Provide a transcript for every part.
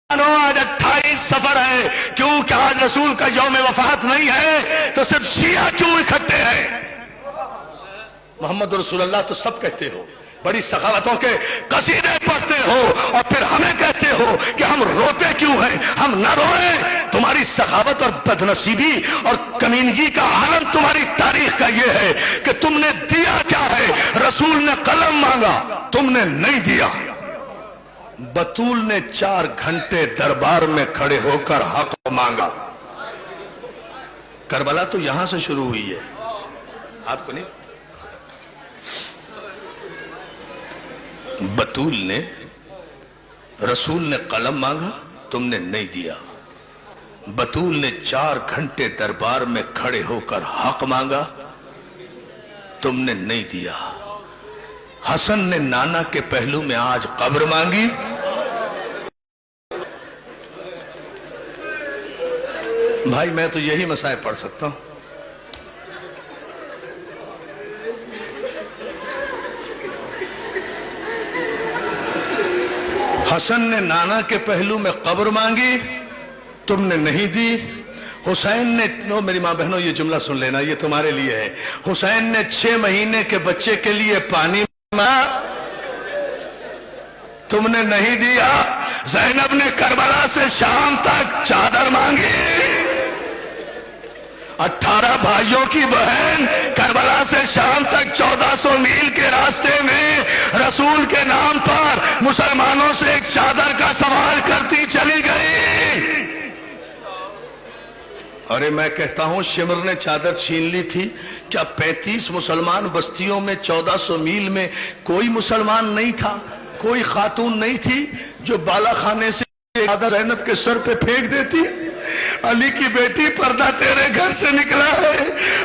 آج 28 سفر ہے، کیوں کہ آج رسول کا یوم وفات نہیں ہے تو صرف شیعہ کیوں اکٹھے ہیں؟ محمد رسول اللہ تو سب کہتے ہو، بڑی سخاوتوں کے قصیدے پڑھتے ہو، اور پھر ہمیں کہتے ہو کہ ہم روتے کیوں ہیں؟ ہم نہ روئیں۔ تمہاری سخاوت اور بدنصیبی اور کمینگی کا عالم تمہاری تاریخ کا یہ ہے کہ تم نے دیا کیا ہے؟ رسول نے قلم مانگا، تم نے نہیں دیا۔ بطول نے 4 گھنٹے دربار میں کھڑے ہو کر حق مانگا۔ کربلا تو یہاں سے شروع ہوئی ہے، آپ کو نہیں؟ بطول نے، رسول نے قلم مانگا، تم نے نہیں دیا۔ بطول نے 4 گھنٹے دربار میں کھڑے ہو کر حق مانگا، تم نے نہیں دیا۔ حسن نے نانا کے پہلو میں آج قبر مانگی، بھائی میں تو یہی مسائل پڑھ سکتا ہوں۔ حسن نے نانا کے پہلو میں قبر مانگی، تم نے نہیں دی۔ حسین نے، میری ماں بہنوں یہ جملہ سن لینا، یہ تمہارے لیے ہے۔ حسین نے 6 مہینے کے بچے کے لیے پانی مانگا، تم نے نہیں دیا۔ زینب نے کربلا سے شام تک چادر مانگی، 18 بھائیوں کی بہن کربلا سے شام تک 1400 میل کے راستے میں رسول کے نام پر مسلمانوں سے ایک چادر کا سوال کرتی چلی گئی۔ ارے میں کہتا ہوں شمر نے چادر چھین لی تھی، کیا 35 مسلمان بستیوں میں 1400 میل میں کوئی مسلمان نہیں تھا؟ کوئی خاتون نہیں تھی جو بالا خانے سے چادر زینب کے سر پہ پھینک دیتی؟ علی کی بیٹی پردہ تیرے گھر سے نکلا ہے،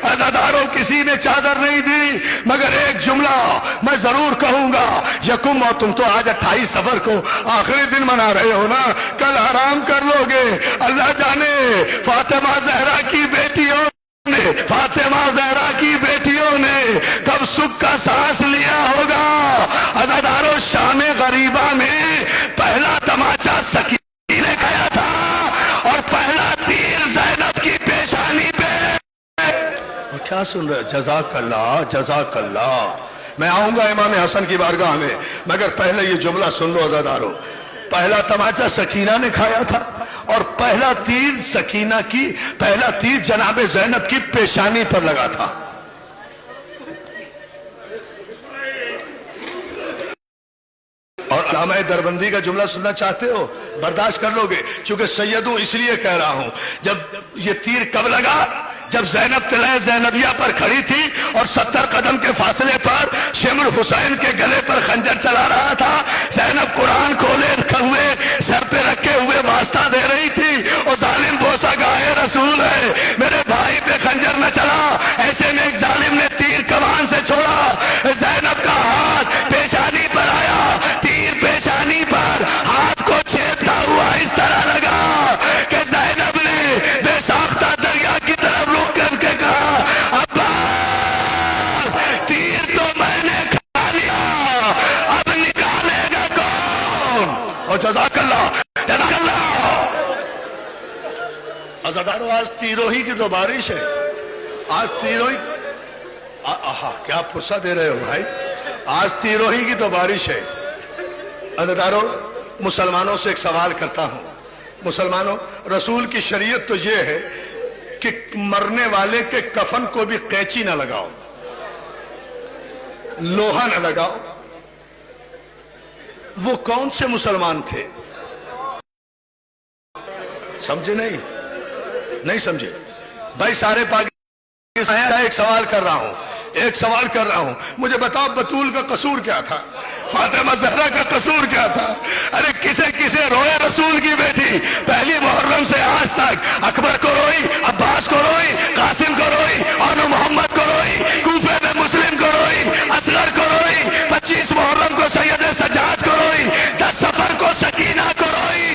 عزاداروں کسی نے چادر نہیں دی۔ مگر ایک جملہ میں ضرور کہوں گا، یکم، اور تم تو آج 28 سفر کو آخری دن منا رہے ہو نا، کل آرام کر لو گے۔ اللہ جانے فاطمہ زہرا کی بیٹیوں نے، فاطمہ زہرا کی بیٹیوں نے کب سکھ کا سانس لیا ہوگا۔ عزاداروں شام غریبہ میں پہلا تماچا سکینہ نے کھایا تھا، اور پہلا تیر زینب کی پیشانی پہ۔ اور کیا سن رہے؟ جزاک اللہ، جزاک اللہ۔ میں آؤں گا امام حسن کی بارگاہ میں، مگر پہلے یہ جملہ سن لو عزاداروں۔ پہلا تماچا سکینہ نے کھایا تھا، اور پہلا تیر سکینہ کی، پہلا تیر جناب زینب کی پیشانی پر لگا تھا۔ اور علامہ دربندی کا جملہ سننا چاہتے ہو؟ برداشت کر لو گے، چونکہ سیدوں اس لیے کہہ رہا ہوں۔ جب یہ تیر کب لگا؟ جب زینب طلعہ زینبیہ پر کھڑی تھی اور 70 قدم کے فاصلے پر شمر حسین کے گلے پر خنجر چلا رہا تھا۔ زینب قرآن کھولے ہوئے سر پہ رکھے ہوئے واسطہ دے رہی تھی، اور ظالم بوسہ گائے رسول ہے، میرے بھائی پہ خنجر نہ چلا۔ ایسے میں ایک ظالم نے تیر کمان سے چھوڑا، زینب کا ہاتھ پیشانی پر آیا، تیر پیشانی پر ہاتھ کو چھیدتا ہوا اس طرح لگا کہ زینب نے بے ساختہ دریا کی طرف رخ کر کے کہا، عباس تیر تو میں نے کھا لیا، اب نکالے گا کون؟ اور جزاک اللہ، جزاک اللہ۔ عزادارو آج تیروہی کی تو بارش ہے، آج تیروہی، کیا پرسہ دے رہے ہو بھائی؟ آج تیروہی کی تو بارش ہے۔ عزادارو مسلمانوں سے ایک سوال کرتا ہوں، مسلمانوں، رسول کی شریعت تو یہ ہے کہ مرنے والے کے کفن کو بھی قینچی نہ لگاؤ، لوہا نہ لگاؤ۔ وہ کون سے مسلمان تھے؟ سمجھے نہیں؟ نہیں سمجھے بھائی؟ سارے پاکستان ایک سوال کر رہا ہوں، ایک سوال کر رہا ہوں، مجھے بتاؤ بطول کا قصور کیا تھا؟ فاطمہ زہرا کا قصور کیا تھا؟ ارے کسے کسے روئے رسول کی بیٹی؟ پہلی محرم سے آج تک اکبر کو روئی، عباس کو روئی، قاسم کو روئی، اور محمد کو روئی، کوفے میں مسلم کو روئی، اصغر کو روئی، 25 محرم کو سید سجاد کو روئی، 10 سفر کو سکینہ کو روئی۔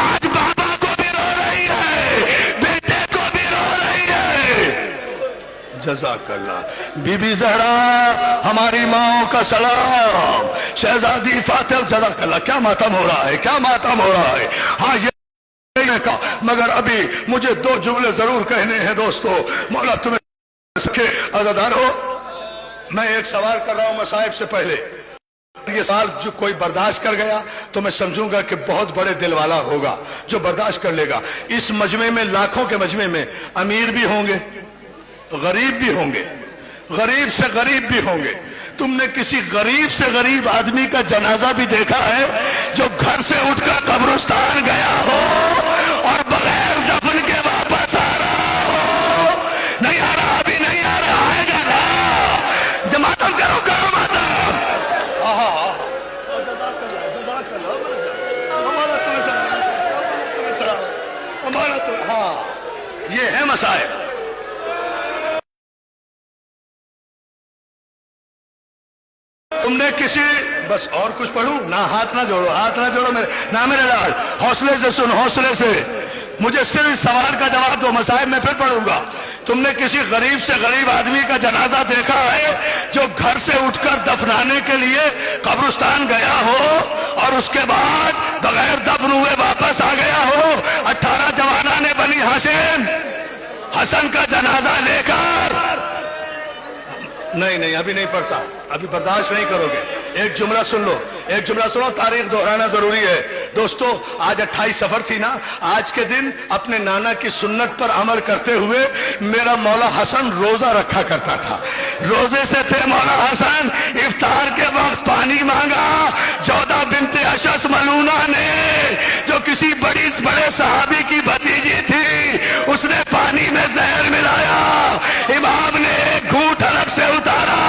آج بابا کو بھی رو رہی ہے، بیٹے کو بھی رو رہی ہے۔ جزاک اللہ۔ بی بی زہرا ہماری ماں کا سلام، شہزادی فاطمہ، جزاک اللہ۔ کیا ماتم ہو رہا ہے، کیا ماتم ہو رہا ہے۔ ہاں رونے کا، مگر ابھی مجھے 2 جملے ضرور کہنے ہیں دوستو۔ مولا تمہیں سکے عزادارو، میں ایک سوال کر رہا ہوں مصائب سے پہلے۔ یہ سال جو کوئی برداشت کر گیا تو میں سمجھوں گا کہ بہت بڑے دل والا ہوگا جو برداشت کر لے گا۔ اس مجمع میں، لاکھوں کے مجمع میں، امیر بھی ہوں گے، غریب بھی ہوں گے، غریب سے غریب بھی ہوں گے۔ تم نے کسی غریب سے غریب آدمی کا جنازہ بھی دیکھا ہے جو گھر سے اٹھ کر قبرستان گیا ہو اور بغیر دفن کے واپس آ رہا ہو؟ نہیں آ رہا، ابھی نہیں آ رہا، آئے گا نا؟ ماتم کرو، کرو ماتم۔ ہاں، یہ ہے مسائل۔ تم نے کسی، بس اور کچھ پڑھوں نہ؟ ہاتھ نہ جوڑو، ہاتھ نہ جوڑو میرے، نہ میرے لال، حوصلے سے سن، حوصلے سے مجھے صرف اس سوال کا جواب دو، مسائل میں پھر پڑھوں گا۔ تم نے کسی غریب سے غریب آدمی کا جنازہ دیکھا ہے جو گھر سے اٹھ کر دفنانے کے لیے قبرستان گیا ہو اور اس کے بعد بغیر دفن ہوئے واپس آ گیا ہو؟ 18 جوانان بنی ہاشم حسن کا جنازہ لے کر؟ نہیں، ابھی نہیں پڑھتا، ابھی برداشت نہیں کرو گے۔ ایک جملہ سن لو، ایک جملہ سنو، تاریخ دہرانا ضروری ہے دوستو۔ آج 28 سفر تھی نا، آج کے دن اپنے نانا کی سنت پر عمل کرتے ہوئے میرا مولا حسن روزہ رکھا کرتا تھا۔ روزے سے تھے مولا حسن، افطار کے وقت پانی مانگا۔ جودہ بنت اشعث ملونہ نے، جو کسی بڑے صحابی کی بھتیجی تھی، اس نے پانی میں زہر ملایا۔ امام نے ایک گھونٹ الگ سے اتارا،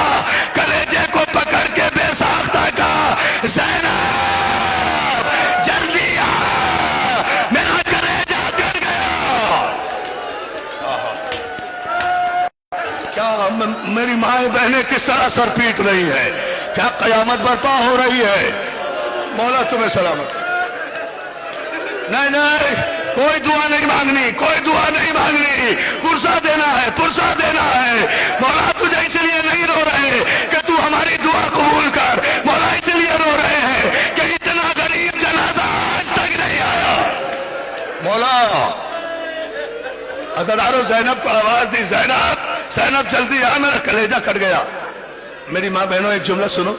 کلیجے کو پکڑ کے بے ساختہ کہا، زینب جلدی آ، میرا کلیجہ گر گیا۔ کیا میری مائیں بہنیں کس طرح سر پیٹ رہی ہیں؟ کیا قیامت برپا ہو رہی ہے؟ مولا تمہیں سلامت۔ نہیں، کوئی دعا نہیں مانگنی، کوئی دعا نہیں مانگنی، پرسہ دینا ہے، پرسہ دینا ہے۔ مولا تجھے اس لیے نہیں رو رہے کہ تو ہماری دعا قبول کر، مولا اس لیے رو رہے ہیں کہ اتنا غریب جنازہ آج تک نہیں آیا۔ مولا عزادارو، زینب کو آواز دی، زینب جلدی آ، میرا کلیجہ کٹ گیا۔ میری ماں بہنوں ایک جملہ سنو،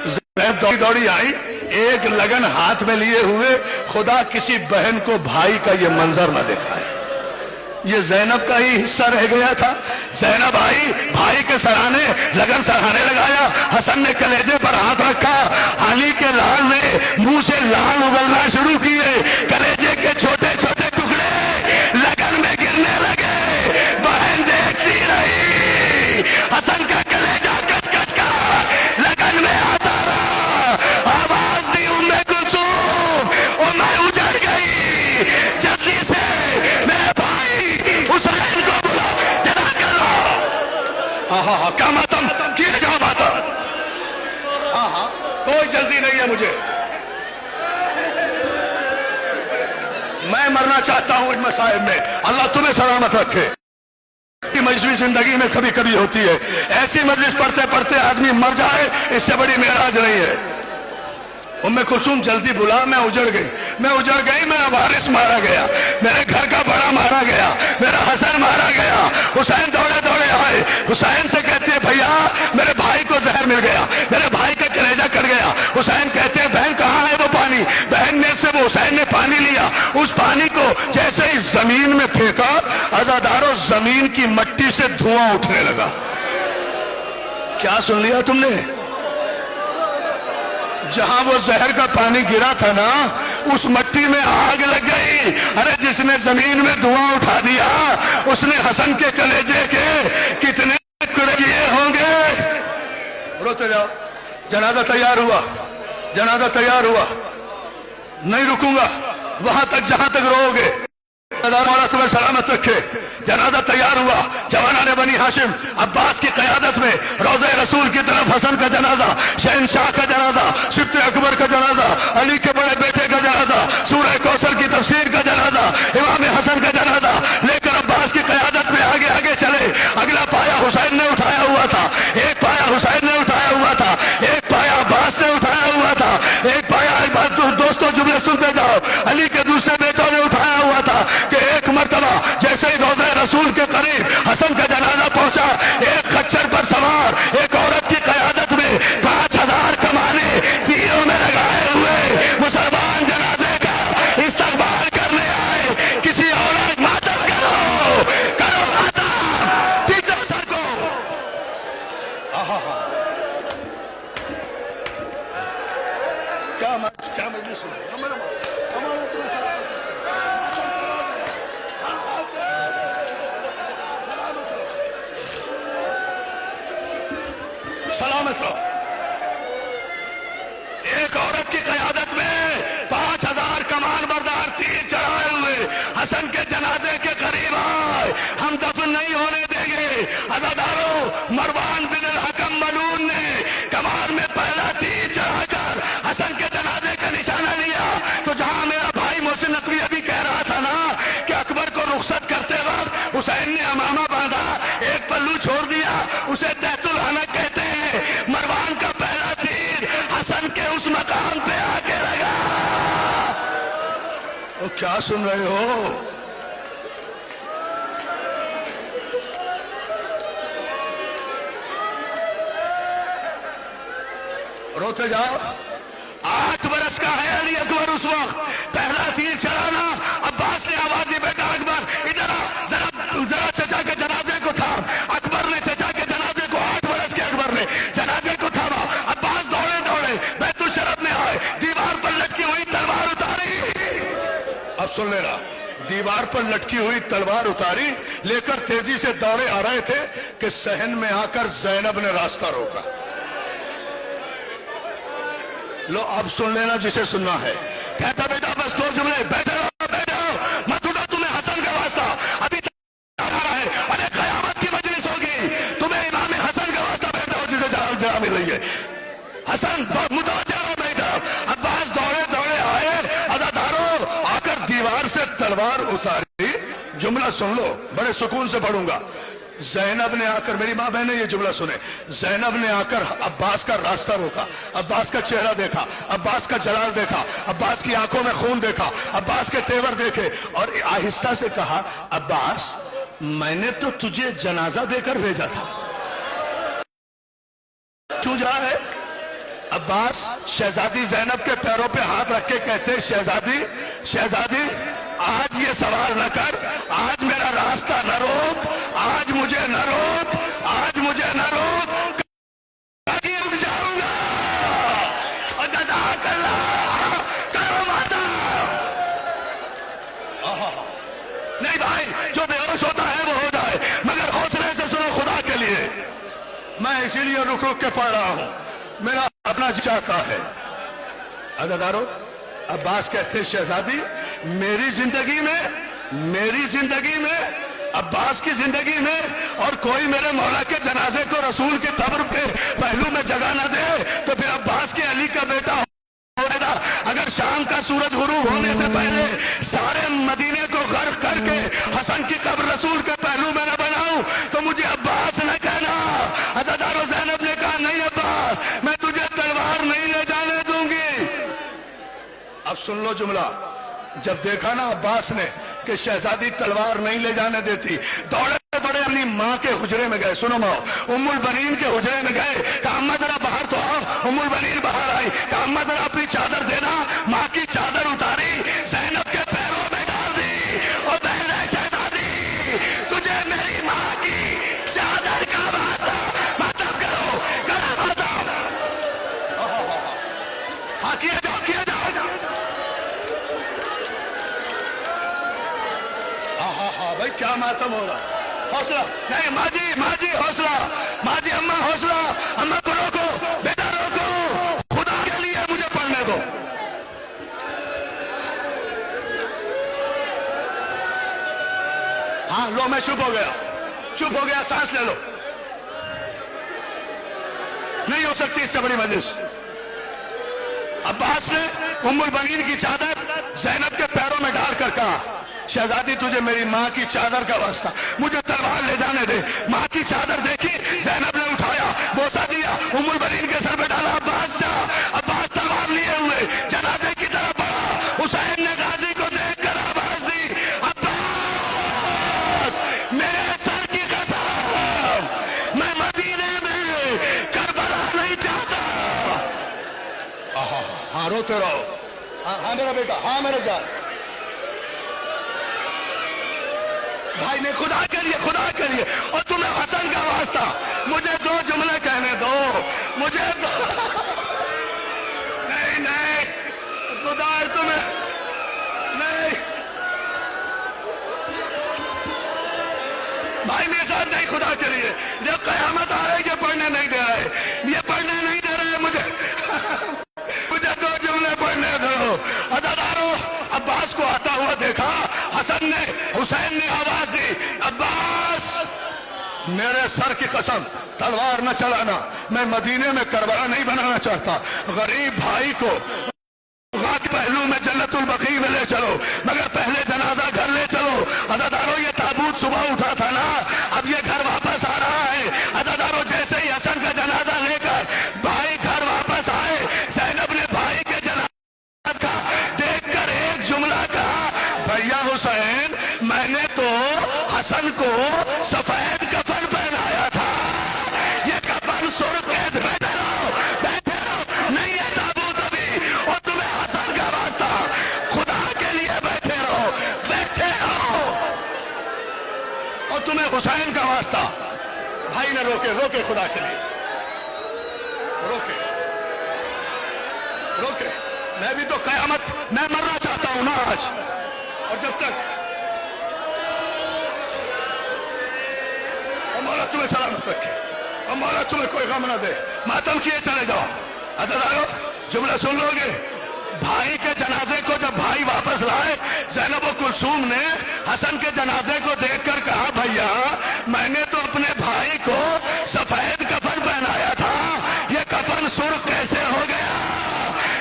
زینب دوڑی آئی ایک لگن ہاتھ میں لیے ہوئے۔ خدا کسی بہن کو بھائی کا یہ منظر نہ دکھائے، یہ زینب کا ہی حصہ رہ گیا تھا۔ زینب آئی، بھائی کے سرانے لگن سرانے لگایا۔ حسن نے کلیجے پر ہاتھ رکھا، علی کے لال نے منہ سے لال اگلنا شروع کیے، کلیجے کے چھوٹے چھوٹے ٹکڑے لگن میں گرنے لگے۔ بہن دیکھتی رہی، حسن کا کلیجہ کچ کچ کر لگن میں آتا رہا۔ آواز دی ام کلثوم، اور میں اجڑ گئی، جلدی سے میرے بھائی حسین کو بلا، جدا کر لو۔ کیا ماتم کیے جاؤ ماتم؟ کوئی جلدی نہیں ہے مجھے، میں مرنا چاہتا ہوں ان مسائل میں۔ اللہ تمہیں سلامت رکھے۔ مجلس زندگی میں کبھی کبھی ہوتی ہے، ایسی مجلس پڑھتے پڑھتے آدمی مر جائے، اس سے بڑی معراج نہیں ہے۔ ام کلثوم جلدی بلا، میں اجڑ گئی، میرا وارث مارا گیا، میرے گھر کا بڑا مارا گیا، میرا حسن مارا گیا۔ حسین دوڑے دوڑے آئے، حسین سے کہتے ہیں بھیا میرے بھائی کو زہر مل گیا، میرے بھائی کا کلیجہ کٹ گیا۔ حسین کہتے ہیں بہن کہاں ہے وہ پانی؟ بہن نے سے وہ حسین نے پانی لیا، اس پانی کو جیسے ہی زمین میں پھینکا، عزادارو زمین کی مٹی سے دھواں اٹھنے لگا۔ کیا سن لیا تم نے؟ جہاں وہ زہر کا پانی گرا تھا نا، اس مٹی میں آگ لگ گئی۔ ارے جس نے زمین میں دھواں اٹھا دیا، اس نے حسن کے کلیجے کے کتنے ٹکڑے کیے ہوں گے؟ روتے جاؤ، جنازہ تیار ہوا، جنازہ تیار ہوا، نہیں رکوں گا وہاں تک جہاں تک رو گے۔ مولا تمہیں سلامت رکھے۔ جنازہ تیار ہوا، جوانان بنی ہاشم عباس کی قیادت میں روضہ رسول کی طرف حسن کا جنازہ، شہنشاہ کا جنازہ، سبط اکبر کا جنازہ، علی کے بڑے بیٹے کا جنازہ، سورہ کوثر کی تفسیر کا جنازہ، امام حسن کا جنازہ لے کر عباس کی قیادت میں آگے آگے چلے۔ اگلا پایا حسین نے اٹھایا ہوا تھا، ایک پایا حسین نے اٹھایا ہوا تھا، ایک پایا عباس نے اٹھایا ہوا تھا، ایک پایا دوستوں جملے سنتے جاؤ، علی کے دوسرے بیٹوں نے اٹھایا ہوا سلامت رہو. ایک عورت کی قیادت میں 5000 کمان بردار تیر چڑھائے ہوئے حسن کے جنازے کے قریب آئے. ہم دفن نہیں ہونے دیں گے. عزادارو، مروان بن الحکم ملعون نے کمان میں پہلا تیر چڑھا کر حسن کے جنازے کا نشانہ لیا. تو جہاں میرا بھائی محسن نقوی ابھی کہہ رہا تھا نا کہ اکبر کو رخصت کرتے وقت حسین نے امامہ باندھا، ایک پلو چھوڑ دیا، اسے تحت الحنک کہتے ہیں. مروان کا پہلا تیر حسن کے اس مقام پہ آ کے لگا. وہ کیا سن رہے ہو؟ روتے جاؤ. 8 برس کا ہے علی اکبر اس وقت. پہلا تیر چلانا. عباس نے آواز دی، بیٹا اکبر ادھر آ، ذرا چچا کے جنازے کو تھام. اکبر نے چچا کے جنازے کو، 8 برس کے اکبر نے جنازے کو تھاما. عباس دوڑے دوڑے بیت الشرف میں آئے، دیوار پر لٹکی ہوئی تلوار اتاری. اب سن لینا، دیوار پر لٹکی ہوئی تلوار اتاری لے کر تیزی سے دوڑے آ رہے تھے کہ صحن میں آ کر زینب نے راستہ روکا. لو اب سن لینا جسے سننا ہے. کہتا بیٹا بس 2 جملے، بیٹھے رہو مت اٹھو، تمہیں حسن کا واسطہ ابھی آ رہا ہے. ارے قیامت کی مجلس ہوگی، تمہیں امام حسن کا واسطہ بیٹھا ہو جسے جگہ مل رہی ہے. حسن متوجہ ہو بیٹا. عباس دوڑے دوڑے آئے. عزادارو، آ کر دیوار سے تلوار اتاری. جملہ سن لو، بڑے سکون سے پڑھوں گا. زینب نے آ کر، میری ماں بہنیں یہ جملہ سنے، زینب نے آ کر عباس کا راستہ روکا. عباس کا چہرہ دیکھا، عباس کا جلال دیکھا، عباس کی آنکھوں میں خون دیکھا، عباس کے تیور دیکھے اور آہستہ سے کہا، عباس میں نے تو تجھے جنازہ دے کر بھیجا تھا، کیوں جا ہے؟ عباس شہزادی زینب کے پیروں پہ ہاتھ رکھ کے کہتے، شہزادی آج یہ سوال نہ کر، آج میرا راستہ نہ روک، آج مجھے نہ روک، آج مجھے نہ روک، کہیں رک جاؤں گا. اور جزاک اللہ کرو ماتا. نہیں بھائی، جو بے ہوش ہوتا ہے وہ ہو جائے، مگر حوصلے سے سنو خدا کے لیے. میں اسی لیے رک رک کے پڑھ رہا ہوں، میرا اپنا چاہتا ہے. عزادارو، عباس کہتے شہزادی میری زندگی میں عباس کی زندگی میں اور کوئی میرے مولا کے جنازے کو رسول کے قبر پہ پہلو میں جگہ نہ دے تو پھر عباس کے علی کا بیٹا ہوگا. اگر شام کا سورج غروب ہونے سے پہلے سارے مدینے کو غرق کر کے حسن کی قبر رسول کے پہلو میں نہ بناؤں تو مجھے عباس نہ کہنا. عزادارو، زینب نے کہا نہیں عباس، میں تجھے تلوار نہیں لے جانے دوں گی. اب سن لو جملہ. جب دیکھا نا عباس نے کہ شہزادی تلوار نہیں لے جانے دیتی، دوڑے دوڑے اپنی ماں کے حجرے میں گئے. سنو ماں، ام البنین کے حجرے میں گئے. کہا اماں ذرا باہر تو آؤ. ام البنین باہر آئی. کہا اماں ذرا اپنی چادر دینا. ماں کی چادر اتاری، زینب کے پیروں میں ڈال دی. اور بہن شہزادی، تجھے میری ماں کی چادر کا واسطہ مطلب کرو کرا. ہاں کیا جاؤ. بھائی کیا ماتم ہو رہا. حوصلہ نہیں ماں جی حوصلہ. ماں جی، اماں حوصلہ. اماں کو روکو، بیٹا روکو، خدا کے لیے مجھے پڑھنے دو. ہاں لو، میں چپ ہو گیا. سانس لے لو. نہیں ہو سکتی اس سے بڑی مجلس. عباس نے ام البنین کی چادر زینب کے پیروں میں ڈال کر کہا، شہزادی تجھے میری ماں کی چادر کا واسطہ مجھے تلوار لے جانے دے. ماں کی چادر دیکھی، زینب نے اٹھایا، بوسا دیا، ام البنین کے سر پہ ڈالا. عباس تلوار لیے ہوئے جنازے کی طرف بڑھا. حسین نے غازی کو دیکھ کر آواز دی، عباس میرے سر کی قسم، میں مدینے میں کربلا نہیں چاہتا. ہاں روتے رہو. ہاں میرا بیٹا، ہاں میرے جان. بھائی نے خدا کے لیے اور تمہیں حسن کا واسطہ مجھے 2 جملے کہنے دو. مجھے نہیں خدا ہے تمہیں نہیں. بھائی میرے ساتھ نہیں، خدا کے لیے. جب قیامت آ رہی ہے پڑھنے نہیں دے رہے، یہ پڑھنے حسین نے آواز دی، عباس میرے سر کی قسم تلوار نہ چلانا، میں مدینے میں کربلا نہیں بنانا چاہتا، غریب بھائی کو کے پہلو میں جنت البقیع میں لے چلو، مگر پہلے جنازہ گھر لے چلو۔ عزادارو یہ تابوت صبح اٹھا تھا نا، اب یہ گھر واپس آ رہا ہے۔ عزادارو جیسے ہی حسن کا جنازہ لے کر بھائی گھر واپس آئے، زینب نے بھائی کے جنازہ کا دیکھ کر ایک جملہ کہا، بھیا حسین میں نے تو حسن کو سفید کفن پہنایا تھا، یہ کفن سرخ کیسے بیٹھے رہو نہیں ہے تابوت ابھی، اور تمہیں حسن کا واسطہ خدا کے لیے بیٹھے رہو اور تمہیں حسین کا واسطہ۔ بھائی نے روکے خدا کے لیے، روکے میں بھی تو قیامت میں مرنا چاہتا ہوں نا آج، اور جب تک مولا تمہیں سلامت رکھے اور مولا تمہیں کوئی غم نہ دے، ماتم کیے چلے جاؤ۔ عزیزانو جملہ سن لو گے، بھائی کے جنازے کو جب بھائی واپس لائے، زینب و کلثوم نے حسن کے جنازے کو دیکھ کر کہا، بھیا میں نے تو اپنے بھائی کو سفید کفن پہنایا تھا، یہ کفن سرخ کیسے ہو گیا؟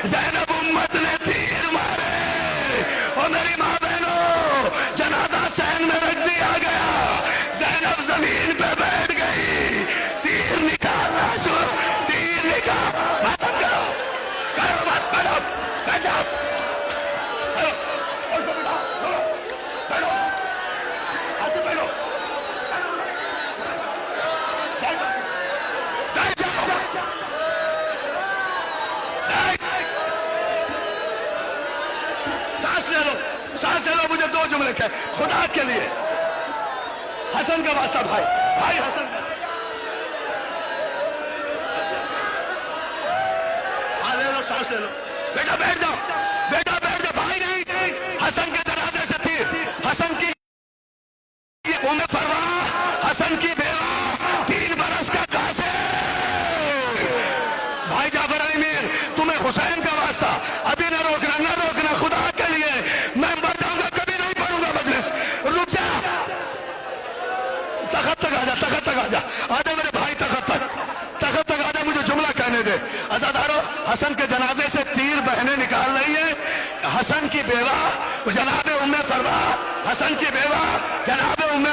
زینب امت نے تیر مارے، اور میری ماں بہنوں جنازہ سین میں رکھ دیا گیا، زینب زمین پہ بیٹھ گئی، تیر نکالنا شروع، تیر نکال، ماتم کرو مت، بیٹھ جاؤ، سانس لے لو، مجھے دو جملے کہے خدا کے لیے، حسن کا واسطہ، بھائی حسن کا، لے لو، سانس لے لو، بیٹا بیٹھ جاؤ، بھائی نہیں، حسن کے جنازے سے تھی، حسن کی ام فروا، حسن کی بیوہ، 3 برس کا قاسم، بھائی جعفر علی میر تمہیں حسین کا واسطہ، ابھی نہ روکنا خدا کے لیے، میں مر جاؤں گا کبھی نہیں پڑھوں گا مجلس، رک جا، تخت تک آ جا آجا میرے بھائی، تخت تک آ جا، مجھے جملہ کہنے دے۔ عزادارو حسن کے جنازے سے 3 بہنیں نکال رہی ہیں، حسن کی بیوہ جناب ام فروا، حسن کی بیوہ جناب ام